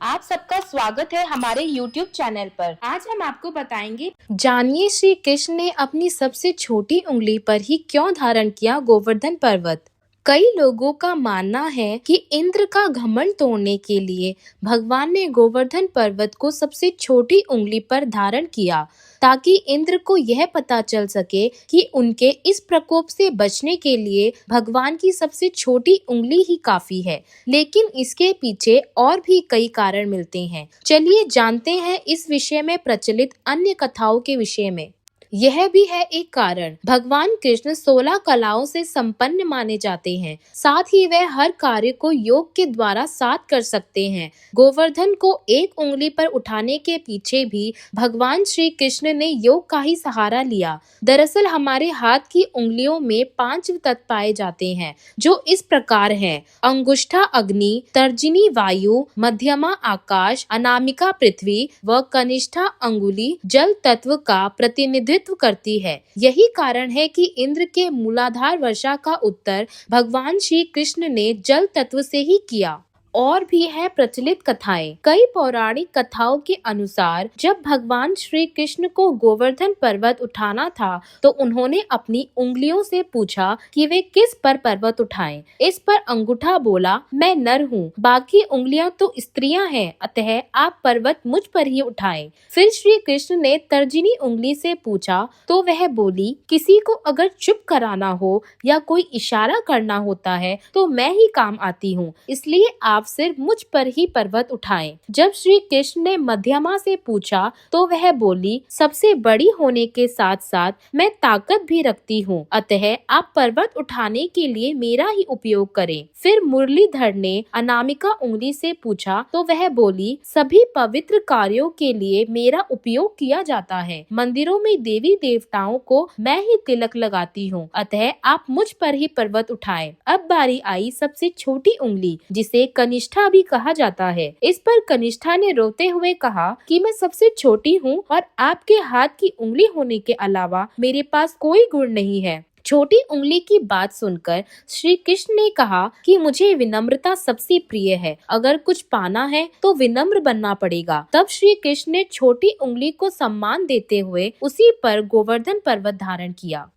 आप सबका स्वागत है हमारे YouTube चैनल पर। आज हम आपको बताएंगे, जानिए श्री कृष्ण ने अपनी सबसे छोटी उंगली पर ही क्यों धारण किया गोवर्धन पर्वत। कई लोगों का मानना है कि इंद्र का घमंड तोड़ने के लिए भगवान ने गोवर्धन पर्वत को सबसे छोटी उंगली पर धारण किया, ताकि इंद्र को यह पता चल सके कि उनके इस प्रकोप से बचने के लिए भगवान की सबसे छोटी उंगली ही काफी है। लेकिन इसके पीछे और भी कई कारण मिलते हैं। चलिए जानते हैं इस विषय में प्रचलित अन्य कथाओं के विषय में। यह भी है एक कारण, भगवान कृष्ण 16 कलाओं से संपन्न माने जाते हैं। साथ ही वह हर कार्य को योग के द्वारा साथ कर सकते हैं। गोवर्धन को एक उंगली पर उठाने के पीछे भी भगवान श्री कृष्ण ने योग का ही सहारा लिया। दरअसल हमारे हाथ की उंगलियों में 5 तत्व पाए जाते हैं, जो इस प्रकार हैं: अंगुष्ठा अग्नि, तर्जनी वायु, मध्यमा आकाश, अनामिका पृथ्वी व कनिष्ठा अंगुली जल तत्व का प्रतिनिधित्व करती है। यही कारण है कि इंद्र के मूलाधार वर्षा का उत्तर भगवान श्री कृष्ण ने जल तत्व से ही किया। और भी है प्रचलित कथाएं। कई पौराणिक कथाओं के अनुसार जब भगवान श्री कृष्ण को गोवर्धन पर्वत उठाना था, तो उन्होंने अपनी उंगलियों से पूछा कि वे किस पर पर्वत उठाएं। इस पर अंगूठा बोला, मैं नर हूँ, बाकी उंगलियां तो स्त्रियां हैं, अतः आप पर्वत मुझ पर ही उठाएं। फिर श्री कृष्ण ने तर्जनी उंगली से पूछा, तो वह बोली, किसी को अगर चुप कराना हो या कोई इशारा करना होता है तो मैं ही काम आती हूँ, इसलिए आप सिर्फ मुझ पर ही पर्वत उठाएं। जब श्री कृष्ण ने मध्यमा से पूछा, तो वह बोली, सबसे बड़ी होने के साथ साथ मैं ताकत भी रखती हूँ, अतः आप पर्वत उठाने के लिए मेरा ही उपयोग करें। फिर मुरलीधर ने अनामिका उंगली से पूछा, तो वह बोली, सभी पवित्र कार्यों के लिए मेरा उपयोग किया जाता है। मंदिरों में देवी देवताओं को मैं ही तिलक लगाती हूँ, अतः आप मुझ पर ही पर्वत उठाएं। अब बारी आई सबसे छोटी उंगली, जिसे कनिष्ठा भी कहा जाता है। इस पर कनिष्ठा ने रोते हुए कहा कि मैं सबसे छोटी हूँ और आपके हाथ की उंगली होने के अलावा मेरे पास कोई गुण नहीं है। छोटी उंगली की बात सुनकर श्री कृष्ण ने कहा कि मुझे विनम्रता सबसे प्रिय है, अगर कुछ पाना है तो विनम्र बनना पड़ेगा। तब श्री कृष्ण ने छोटी उंगली को सम्मान देते हुए उसी पर गोवर्धन पर्वत धारण किया।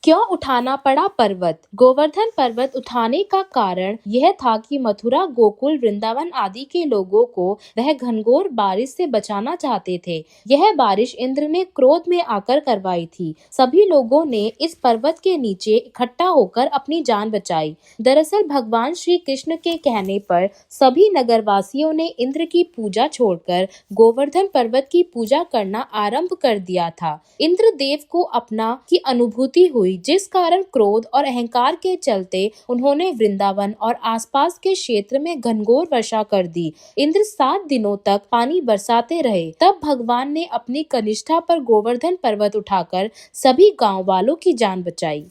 क्यों उठाना पड़ा पर्वत? गोवर्धन पर्वत उठाने का कारण यह था कि मथुरा, गोकुल, वृंदावन आदि के लोगों को वह घनघोर बारिश से बचाना चाहते थे। यह बारिश इंद्र ने क्रोध में आकर करवाई थी। सभी लोगों ने इस पर्वत के नीचे इकट्ठा होकर अपनी जान बचाई। दरअसल भगवान श्री कृष्ण के कहने पर सभी नगरवासियों ने इंद्र की पूजा छोड़कर गोवर्धन पर्वत की पूजा करना आरंभ कर दिया था। इंद्र देव को अपना की अनुभूति हुई, जिस कारण क्रोध और अहंकार के चलते उन्होंने वृंदावन और आसपास के क्षेत्र में घनघोर वर्षा कर दी। इंद्र 7 दिनों तक पानी बरसाते रहे। तब भगवान ने अपनी कनिष्ठा पर गोवर्धन पर्वत उठाकर सभी गांव वालों की जान बचाई।